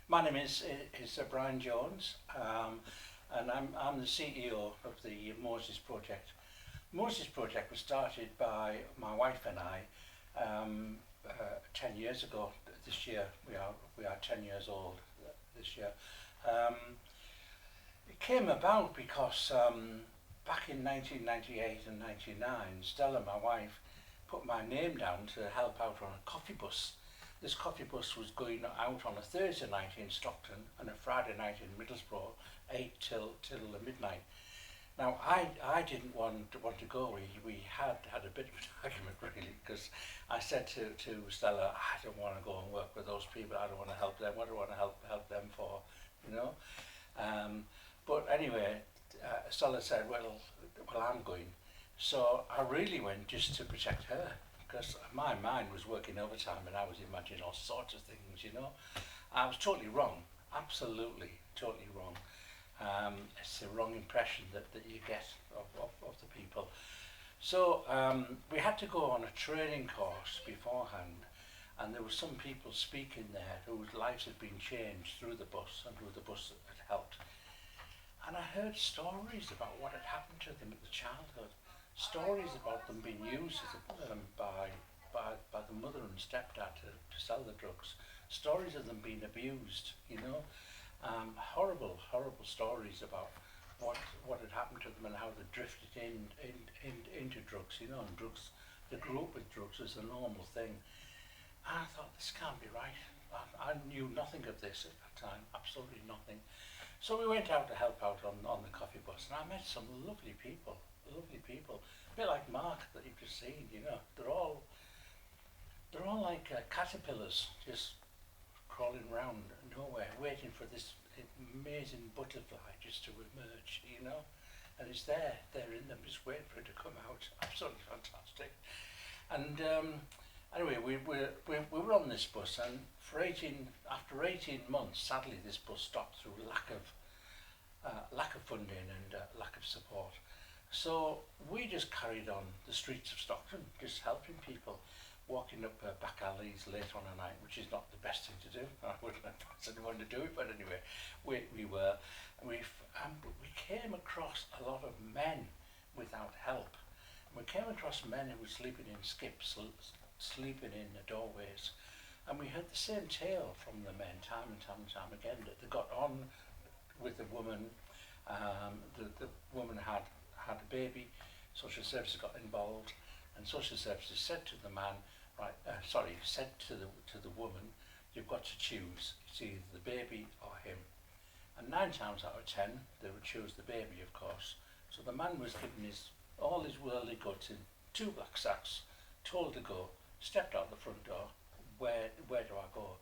My name is Brian Jones, and I'm the CEO of the Moses Project. Moses Project was started by my wife and I 10 years ago. This year we are 10 years old. This year, um, it came about because back in 1998 and 99, Stella, my wife, put my name down to help out on a coffee bus. This coffee bus was going out on a Thursday night in Stockton and a Friday night in Middlesbrough, 8 till the midnight. Now I didn't want to go. We had a bit of an argument really, because I said to Stella, I don't want to go and work with those people. I don't want to help them. What do I want to help them for? You know. Um, but anyway, Stella said, well, I'm going. So I really went just to protect her, because my mind was working overtime and I was imagining all sorts of things, you know. I was totally wrong, absolutely, totally wrong. It's the wrong impression that you get of the people. So we had to go on a training course beforehand, and there were some people speaking there whose lives had been changed through the bus and who the bus had helped. And I heard stories about what had happened to them in the childhood, stories about them being used by the mother and stepdad to sell the drugs, stories of them being abused, you know, horrible stories about what had happened to them and how they drifted into drugs, you know, and drugs, they grew up with drugs as a normal thing. And I thought, this can't be right. I knew nothing of this at that time, absolutely nothing. So we went out to help out on the coffee bus, and I met some lovely people, a bit like Mark that you've just seen. You know, they're all like caterpillars, just crawling around nowhere, waiting for this amazing butterfly just to emerge. You know, and it's there in them, just waiting for it to come out. Absolutely fantastic. And anyway, we were on this bus, and after 18 months, sadly, this bus stopped through lack of funding and lack of support. So we just carried on the streets of Stockton, just helping people, walking up back alleys late on a night, which is not the best thing to do. I wouldn't advise anyone to do it, but anyway, we were. We came across a lot of men without help. We came across men who were sleeping in skips, sleeping in the doorways, and we heard the same tale from the men time and time again, that they got on with the woman. The woman had a baby. Social services got involved, and social services said to the man, said to the woman, you've got to choose. It's either the baby or him. And 9 times out of 10, they would choose the baby, of course. So the man was given all his worldly goods in 2 black sacks, told to go, stepped out the front door. Where do I go?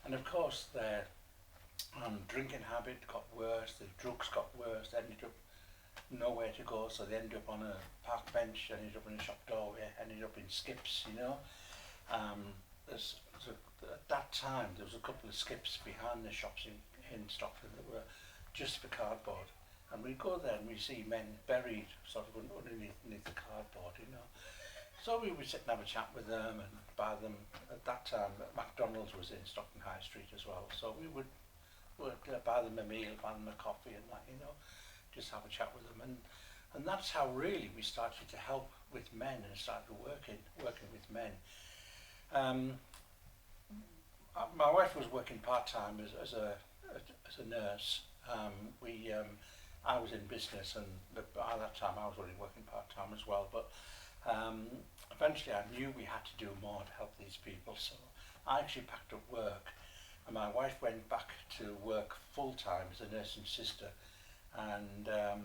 And of course, their drinking habit got worse, the drugs got worse, they ended up nowhere to go, so they ended up on a park bench, ended up in a shop doorway, ended up in skips, you know. At that time, there was a couple of skips behind the shops in Stockton that were just for cardboard. And we go there and we see men buried sort of underneath the cardboard, you know. So we would sit and have a chat with them and buy them. At that time, McDonald's was in Stockton High Street as well. So we would buy them a meal, buy them a coffee and that, you know, just have a chat with them. And that's how really we started to help with men and started working with men. My wife was working part-time as a nurse. I was in business, and by that time I was only working part-time as well, but eventually I knew we had to do more to help these people, so I actually packed up work, and my wife went back to work full-time as a nursing sister, and a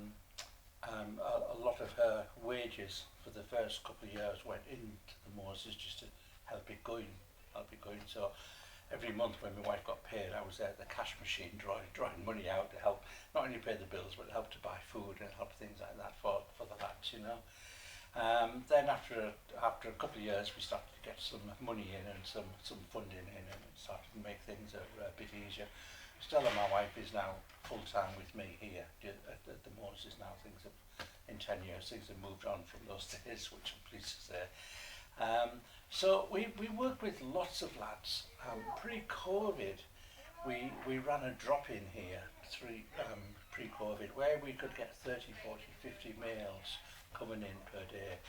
lot of her wages for the first couple of years went into the Moses just to help it going. So every month when my wife got paid, I was there at the cash machine drawing money out to help not only pay the bills but help to buy food and help things like that for the lads, you know. Then after a couple of years, we started to get some money in and some funding in, and it started to make things a bit easier. Stella, my wife, is now full time with me here at the Moses now. In 10 years, things have moved on from those days, which I'm pleased to say. So we worked with lots of lads. Pre-COVID, we ran a drop-in here pre-COVID where we could get 30, 40, 50 males coming in per day.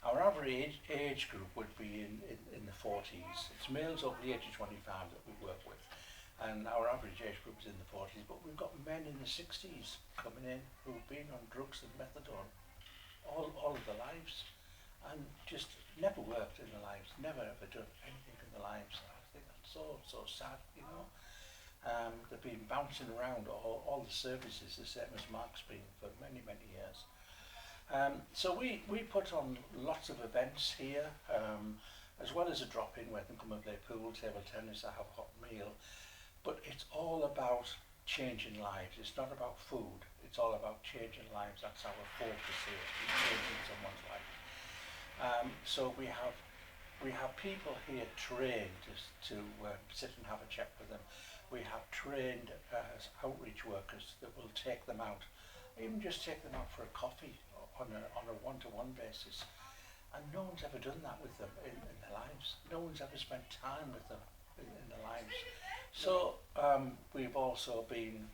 Our average age group would be in the 40s. It's males over the age of 25 that we work with. And our average age group is in the 40s, but we've got men in the 60s coming in who've been on drugs and methadone all of their lives and just never worked in their lives, never ever done anything in their lives. I think that's so sad, you know. They've been bouncing around all the services, the same as Mark's been for many, many years. So we put on lots of events here, as well as a drop-in where they can come and play pool, table tennis, or have a hot meal. But it's all about changing lives. It's not about food. It's all about changing lives. That's our focus here, is changing someone's life. So we have people here trained to sit and have a chat with them. We have trained outreach workers that will take them out, even just take them out for a coffee on a one-to-one basis. And no one's ever done that with them in their lives. No one's ever spent time with them in their lives. So we've also been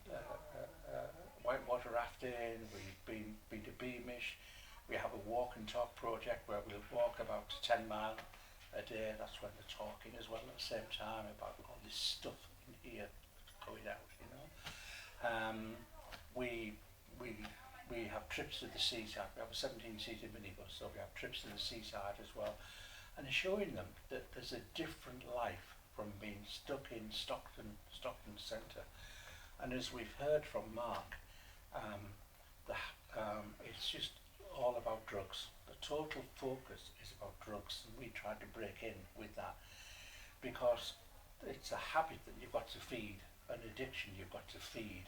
whitewater rafting, we've been to Beamish. We have a walk and talk project where we'll walk about 10 miles a day. That's when they're talking as well at the same time about all this stuff in here going out, you know. We have trips to the seaside. We have a 17-seater minibus, so we have trips to the seaside as well. And showing them that there's a different life from being stuck in Stockton Centre. And as we've heard from Mark, it's just all about drugs. The total focus is about drugs, and we tried to break in with that because it's a habit that you've got to feed, an addiction you've got to feed,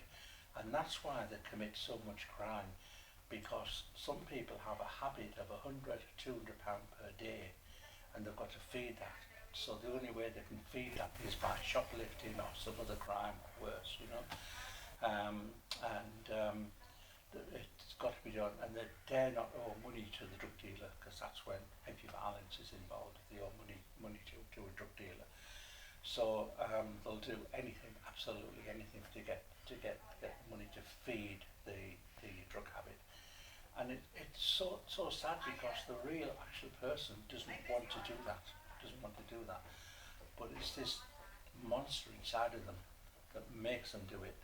and that's why they commit so much crime, because some people have a habit of £100, £200 per day, and they've got to feed that. So the only way they can feed that is by shoplifting or some other crime worse, you know. It's got to be done, and they dare not owe money to the drug dealer, because that's when heavy violence is involved. They owe money to a drug dealer. So they'll do anything, absolutely anything, to get money to feed the drug habit. And it's so sad, because the real actual person doesn't want to do that. But it's this monster inside of them that makes them do it.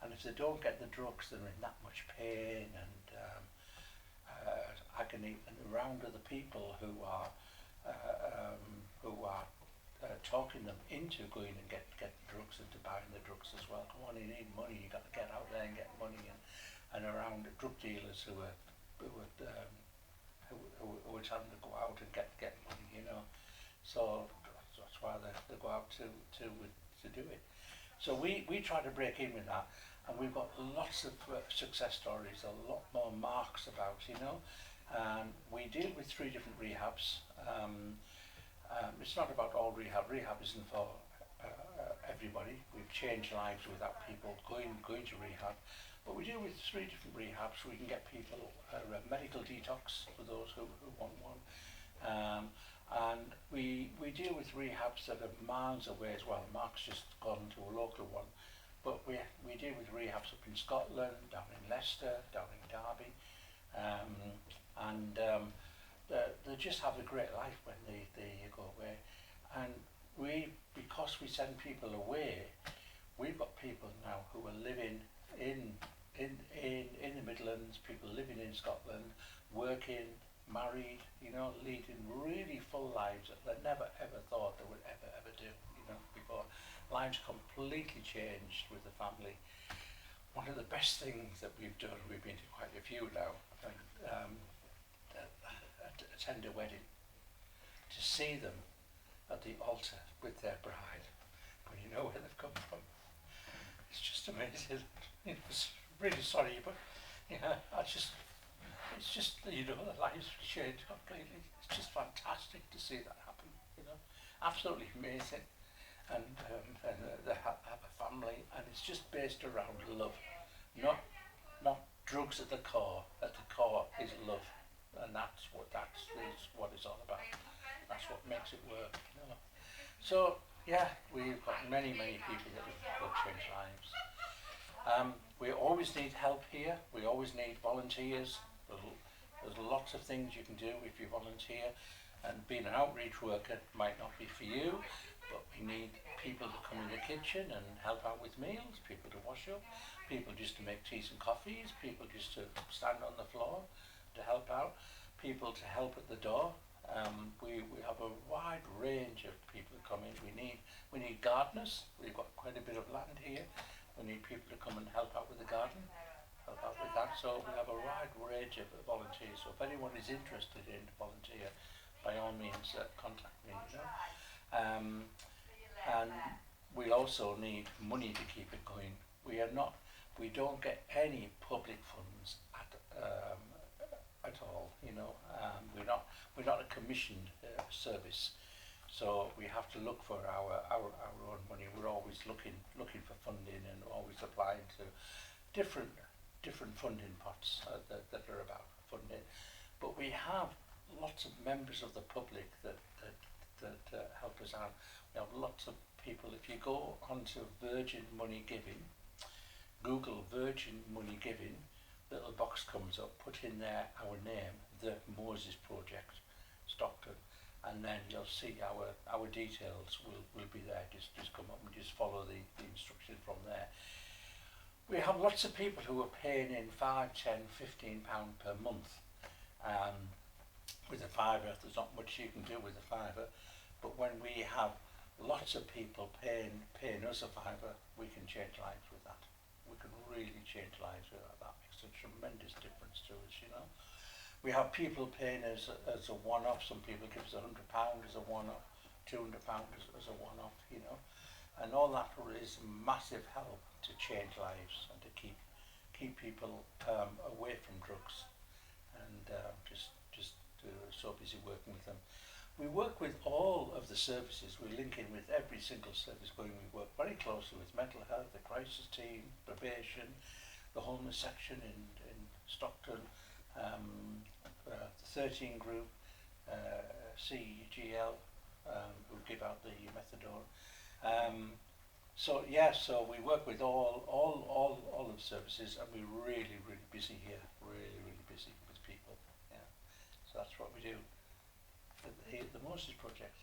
And if they don't get the drugs, they're in that much pain and agony, and around other people who are talking them into going and get drugs, and to buying the drugs as well. Come on, you need money. You got to get out there and get money, and around drug dealers who are telling them to go out and get money, you know. So that's why they go out to do it. So we try to break in with that, and we've got lots of success stories, a lot more Marks about, you know. We deal with 3 different rehabs. It's not about all rehab. Rehab isn't for everybody. We've changed lives without people going to rehab. But we deal with 3 different rehabs. We can get people a medical detox for those who want one. And we deal with rehabs that are miles away as well. Mark's just gone to a local one. But we deal with rehabs up in Scotland, down in Leicester, down in Derby. They just have a great life when they go away. And because we send people away, we've got people now who are living in the Midlands, people living in Scotland, working, married, you know, leading really full lives that they never ever thought they would ever do, you know, before. Lives completely changed with the family. One of the best things that we've done, we've been to quite a few now, attend a wedding, to see them at the altar with their bride, when you know where they've come from. It's just amazing. It's really sorry, but yeah, it's just, you know, the lives have changed completely. It's just fantastic to see that happen, you know, absolutely amazing. And they have a family, and it's just based around love, not drugs at the core. At the core is love, and that's what it's all about. That's what makes it work, you know. So Yeah, we've got many, many people that will change lives. We always need help here. We always need volunteers. There's lots of things you can do if you volunteer. And being an outreach worker might not be for you, but we need people to come in the kitchen and help out with meals, people to wash up, people just to make teas and coffees, people just to stand on the floor to help out, people to help at the door. We have a wide range of people that come in. We need gardeners. We've got quite a bit of land here. We need people to come and help out with the garden, help out with that. So we have a wide range of volunteers. So if anyone is interested in volunteer, by all means contact me. You know? And we also need money to keep it going. We don't get any public funds at all. You know, we're not a commissioned service. So we have to look for our own money. We're always looking for funding and always applying to different funding pots that are about funding. But we have lots of members of the public that help us out. We have lots of people. If you go onto Virgin Money Giving, Google Virgin Money Giving, little box comes up. Put in there our name, the Moses Project, Stockton. And then you'll see our details will be there. Just come up and just follow the instructions from there. We have lots of people who are paying in £5, £10, £15 per month. With a fiver, there's not much you can do with a fiver, but when we have lots of people paying us a fiver, we can change lives with that. We can really change lives with that. That makes a tremendous difference to us, you know. We have people paying as a one-off. Some people give us £100 as a one-off, £200 as a one-off, you know, and all that is massive help to change lives and to keep people away from drugs, and so busy working with them. We work with all of the services. We link in with every single service going. We work very closely with mental health, the crisis team, probation, the homeless section in Stockton. The 13 group, CGL, who give out the methadone. So we work with all of the services, and we're really busy here, really busy with people. Yeah, so that's what we do. The Moses Project.